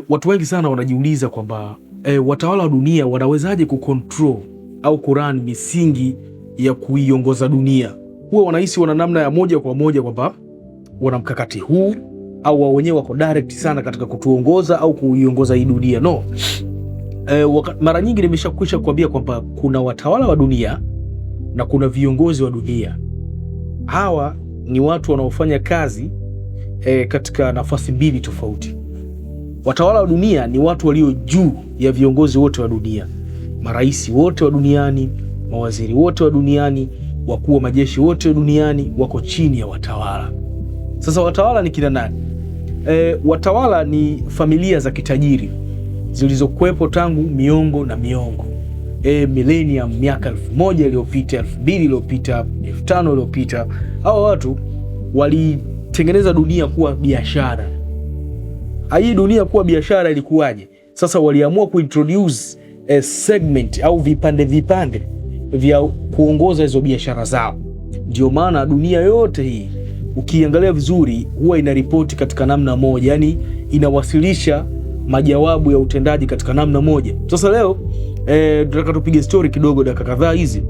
Watu wengi sana wanajiuliza kwamba watawala wa dunia wanawezaje kucontrol au kurun misingi ya kuiongoza dunia. Huwa wanahisi wana namna ya moja kwa moja kwamba wana mkakati huu au wao wenyewe wako direct sana katika kutuongoza au kuiongoza hii dunia. No. Mara nyingi nimeshakwisha kuambia kwamba kuna watawala wa dunia na kuna viongozi wa dunia. Hawa ni watu wanaofanya kazi katika nafasi mbili tofauti. Watawala wa dunia ni watu walio juu ya viongozi wote wa dunia, marais wote wa duniani, mawaziri wote wa duniani, wakuu wa majeshi wote wa duniani wako chini ya watawala. Sasa watawala ni kina nani? Watawala ni familia za kitajiri zilizokuwepo tangu miongo na miongo, millennium, miaka 1000 iliyopita, 2000 iliyopita, 5000 iliyopita. Hao watu walitengeneza dunia kuwa biashara. Hii dunia kuwa biashara ilikuwaje? Sasa waliamua kuintroduce a segment au vipande vya kuongoza hizo biashara zao. Ndio maana dunia yote hii ukiangalia vizuri huwa inaripoti katika namna moja, yani inawasilisha majawabu ya utendaji katika namna moja. Sasa leo tunataka tupige story kidogo, dakika kadhaa hizi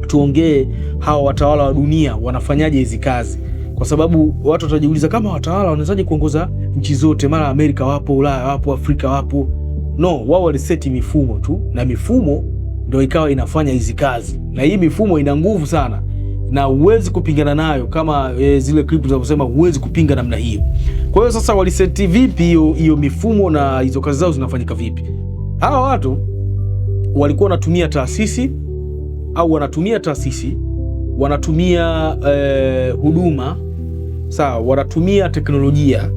tuongee hawa watawala wa dunia wanafanyaje hizi kazi, kwa sababu watu watajiuliza kama watawala wanawezaje kuongoza nchi zote, mara Amerika wapo, Ulaya wapo, Afrika wapo. No, wao waliseti mifumo tu, na mifumo ndio ikawa inafanya hizi kazi, na hii mifumo ina nguvu sana na huwezi kupingana nayo, kama zile clip zinazosema huwezi kupinga namna hiyo. Kwa hiyo sasa waliseti vipi hiyo mifumo na hizo kazi zao zinafanyika vipi? Hawa watu walikuwa wanatumia taasisi au wanatumia huduma, sawa, wanatumia teknolojia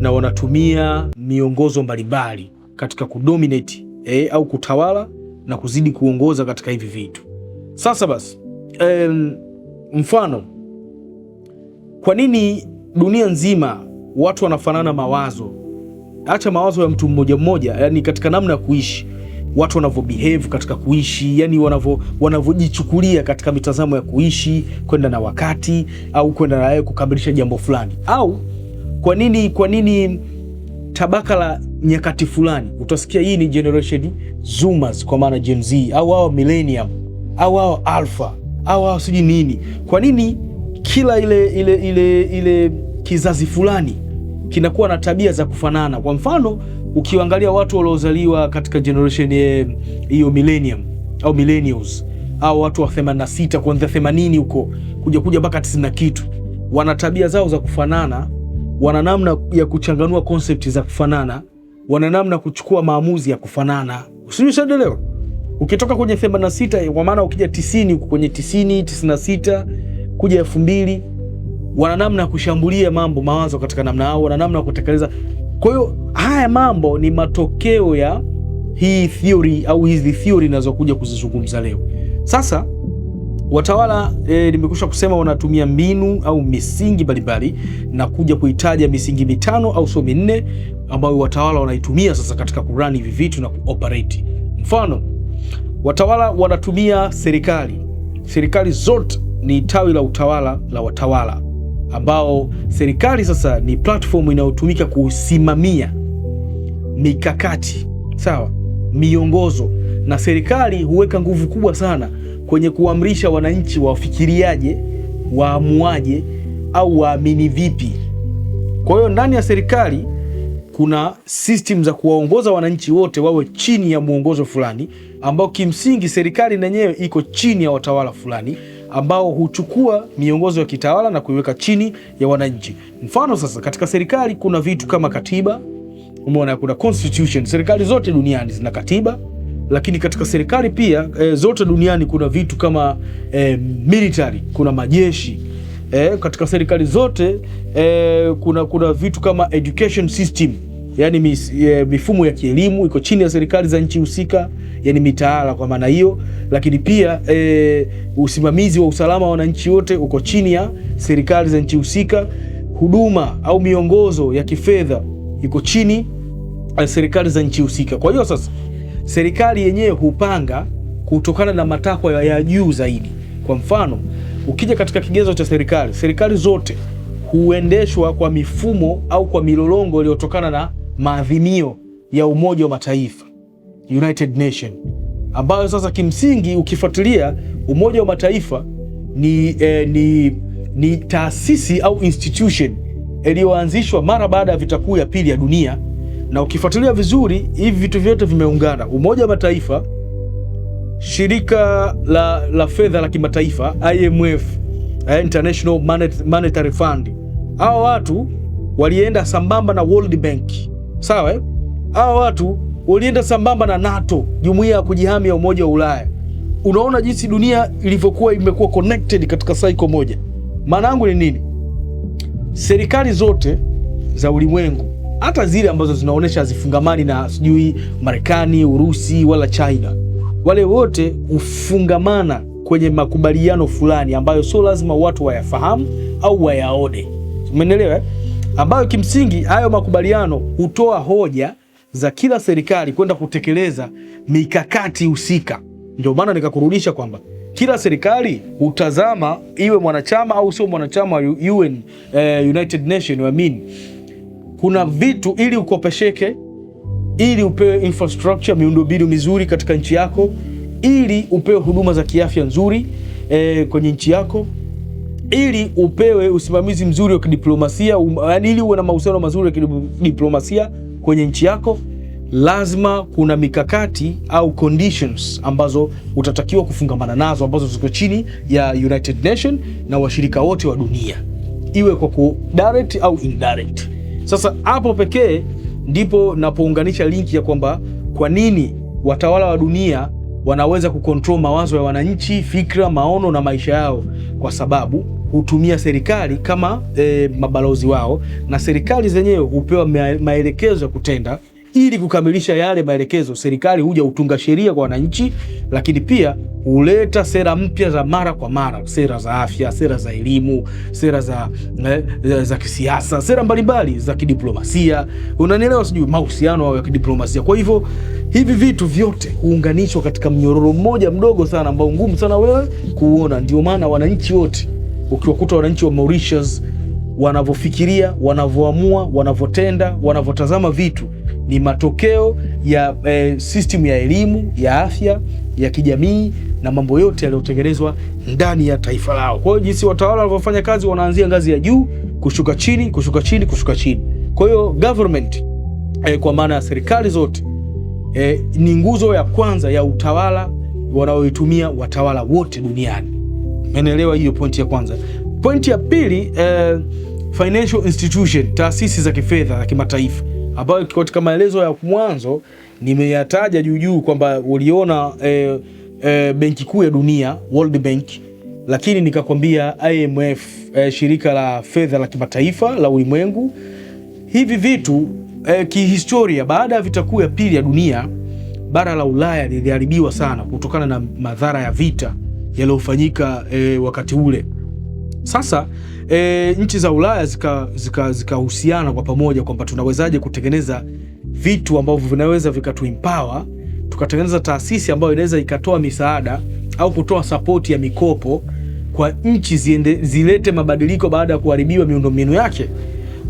na wanatumia miongozo mbalimbali katika kudominate au kutawala na kuzidi kuongoza katika hivi vitu. Sasa basi, mfano, kwa nini dunia nzima watu wanafanana mawazo? Acha mawazo ya mtu mmoja mmoja, yani katika namna ya kuishi, watu wanavyo katika kuishi, yani wanavyojichukulia katika mitazamo ya kuishi, kwenda na wakati au kwenda na kukamilisha jambo fulani. Au kwa nini tabaka la nyakati fulani, utasikia hii ni generation Zoomers, kwa maana Gen Z, au hao millennium, au hao alpha, au hao sijui nini. Kwa nini kila ile kizazi fulani kinakuwa na tabia za kufanana? Kwa mfano, ukiangalia watu waliozaliwa katika generation hiyo millennium au millennials, au watu wa 86 kuanzia 80 huko kuja mpaka 90 na kitu, wana tabia zao za kufanana, wana namna ya kuchanganua concept za kufanana, wana namna kuchukua maamuzi ya kufanana. Usijishadelewa. Ukitoka kwenye 86, kwa maana ukija 90 huko kwenye 90, 96 kuja 2000, wana namna ya kushambulia mawazo katika namna yao, wana namna ya kutekeleza. Kwa hiyo haya mambo ni matokeo ya hii theory au hizi theory ninazokuja kuzizungumza leo. Sasa watawala nimekusha kusema wanatumia mbinu au misingi mbalimbali, na kuja kuitaja misingi 5 au so 4 ambayo watawala wanaitumia sasa katika kurun hivi vitu na kuoperate. Mfano, watawala wanatumia serikali. Serikali zote ni tawi la utawala la watawala, ambao serikali sasa ni platform inayotumika kusimamia mikakati, sawa, miongozo, na serikali huweka nguvu kubwa sana kwenye kuamrisha wananchi wafikiriaje, waamuaje au waamini vipi. Kwa hiyo ndani ya serikali kuna system za kuwaongoza wananchi wote wawe chini ya muongozo fulani, ambao kimsingi serikali yenyewe iko chini ya watawala fulani ambao huchukua miongozo ya kitawala na kuiweka chini ya wananchi. Mfano sasa, katika serikali kuna vitu kama katiba, umeona, kuna constitution. Serikali zote duniani zina katiba, lakini katika serikali pia zote duniani kuna vitu kama military, kuna majeshi. Katika serikali zote kuna vitu kama education system, yani mifumo ya kielimu iko chini ya serikali za nchi husika, yani mitaala kwa maana hiyo. Lakini pia usimamizi wa usalama wa wananchi wote uko chini ya serikali za nchi husika. Huduma au miongozo ya kifedha iko chini ya serikali za nchi husika. Kwa hiyo sasa serikali yenyewe hupanga kutokana na matakwa ya juu zaidi. Kwa mfano, ukija katika kigezo cha serikali zote huendeshwa kwa mifumo au kwa milolongo iliyotokana na maadhimio ya Umoja wa Mataifa, United Nation, ambayo sasa kimsingi ukifuatilia Umoja wa Mataifa ni taasisi au institution iliyoanzishwa mara baada ya vita kuu ya pili ya dunia, na ukifuatilia vizuri hivi vitu vyote vimeungana: Umoja wa Mataifa, shirika la fedha la kimataifa IMF, International Monetary Fund. Hao watu walienda sambamba na World Bank, sawa? Hao watu walienda sambamba na NATO, jumuiya ya kujihami ya Umoja wa Ulaya. Unaona jinsi dunia ilivyokuwa imekuwa connected katika cycle moja. Maana yangu ni nini? Serikali zote za ulimwengu, hata zile ambazo zinaonesha hazifungamani na sijui Marekani, Urusi wala China, wale wote hufungamana kwenye makubaliano fulani ambayo sio lazima watu wayafahamu au wayaone. Umeelewa? Ambayo kimsingi hayo makubaliano hutoa hoja za kila serikali kwenda kutekeleza mikakati husika. Ndio maana nikakurudisha kwamba kila serikali hutazama, iwe mwanachama au sio mwanachama wa UN, United Nation, kuna vitu ili ukopesheke, ili upewe infrastructure, miundombinu mizuri katika nchi yako, ili upewe huduma za kiafya nzuri kwenye nchi yako, ili upewe usimamizi mzuri wa kidiplomasia, ili uwe na mahusiano mazuri ya kidiplomasia kwenye nchi yako, lazima kuna mikakati au conditions ambazo utatakiwa kufungamana nazo, ambazo ziko chini ya United Nation na washirika wote wa dunia, iwe kwa direct au indirect. Sasa hapo pekee ndipo napounganisha linki ya kwamba kwa nini watawala wa dunia wanaweza kucontrol mawazo ya wananchi, fikra, maono na maisha yao, kwa sababu hutumia serikali kama mabalozi wao, na serikali zenyewe hupewa maelekezo ya kutenda. Ili kukamilisha yale maelekezo, serikali huja utunga sheria kwa wananchi, lakini pia huleta sera mpya za mara kwa mara, sera za afya, sera za elimu, sera za kisiasa, sera mbalimbali za kidiplomasia, unanielewa, sijui mahusiano ya kidiplomasia. Kwa hivyo hivi vitu vyote huunganishwa katika mnyororo mmoja mdogo sana ambao ngumu sana wewe kuona. Ndio maana wananchi wote, ukiwakuta wananchi wa Mauritius wanavyofikiria, wanavyoamua, wanavyotenda, wanavyotazama vitu ni matokeo ya system ya elimu, ya afya, ya kijamii na mambo yote yaliyotengenezwa ndani ya taifa lao. Kwa hiyo jinsi watawala wanavyofanya kazi, wanaanzia ngazi ya juu kushuka chini, kushuka chini, kushuka chini. Kwa hiyo government kwa maana ya serikali zote ni nguzo ya kwanza ya utawala wanaoitumia watawala wote duniani. Umeelewa hiyo pointi ya kwanza? Pointi ya pili, financial institution, taasisi za kifedha za kimataifa, ambayo katika maelezo ya mwanzo nimeyataja juu kwamba uliona Benki Kuu ya Dunia, World Bank, lakini nikakwambia IMF, shirika la fedha la kimataifa la ulimwengu. Hivi vitu kihistoria, baada ya vita kuu ya pili ya dunia, bara la Ulaya liliharibiwa sana kutokana na madhara ya vita yaliyofanyika wakati ule. Sasa nchi za Ulaya zikahusiana kwa pamoja kwamba tunawezaje kutengeneza vitu ambavyo vinaweza vikatuempower, tukatengeneza taasisi ambayo inaweza ikatoa misaada au kutoa support ya mikopo kwa nchi zilete mabadiliko baada ya kuharibiwa miundombinu yake.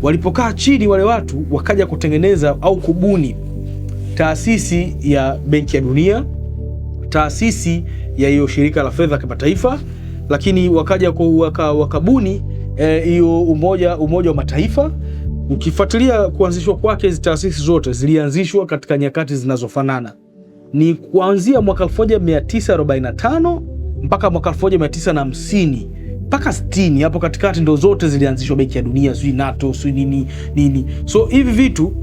Walipokaa chini wale watu wakaja kutengeneza au kubuni taasisi ya Benki ya Dunia, taasisi ya hiyo shirika la fedha kimataifa, lakini wakaja wakabuni hiyo umoja wa Mataifa. Ukifuatilia kuanzishwa kwake, hizo taasisi zote zilianzishwa katika nyakati zinazofanana, ni kuanzia mwaka 1945 mpaka mwaka 1950 mpaka 60, hapo katikati ndo zote zilianzishwa Benki ya Dunia, sui NATO, sui nini. So hivi vitu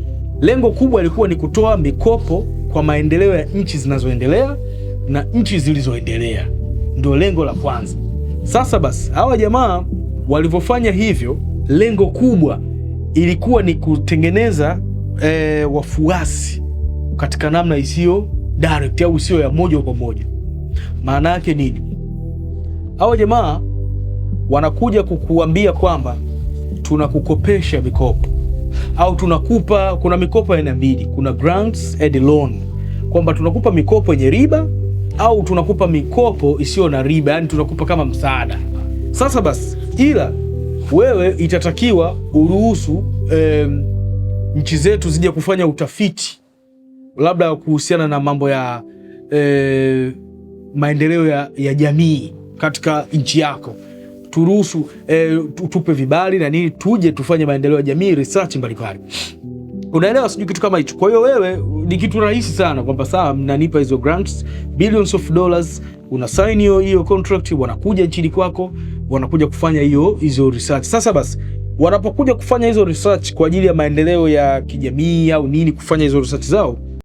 lengo kubwa ilikuwa ni kutoa mikopo kwa maendeleo ya nchi zinazoendelea na nchi zilizoendelea, ndio lengo la kwanza. Sasa basi hawa jamaa walivyofanya hivyo, lengo kubwa ilikuwa ni kutengeneza wafuasi katika namna isiyo direct au isiyo ya moja kwa moja. Maana yake nini? Hawa jamaa wanakuja kukuambia kwamba tunakukopesha mikopo au tunakupa, kuna mikopo ya aina mbili, kuna grants and loan, kwamba tunakupa mikopo yenye riba au tunakupa mikopo isiyo na riba, yani tunakupa kama msaada. Sasa basi, ila wewe itatakiwa uruhusu nchi zetu zije kufanya utafiti labda kuhusiana na mambo ya maendeleo ya jamii katika nchi yako, turuhusu tupe vibali na nini, tuje tufanye maendeleo ya jamii, research mbalimbali. Unaelewa, sijui kitu kama hicho. Kwa hiyo wewe ni kitu rahisi sana kwamba sawa, mnanipa hizo grants billions of dollars, una sign hiyo contract, wanakuja nchini kwako, wanakuja kufanya hizo research. Sasa basi wanapokuja kufanya hizo research kwa ajili ya maendeleo ya kijamii au nini, kufanya hizo research zao,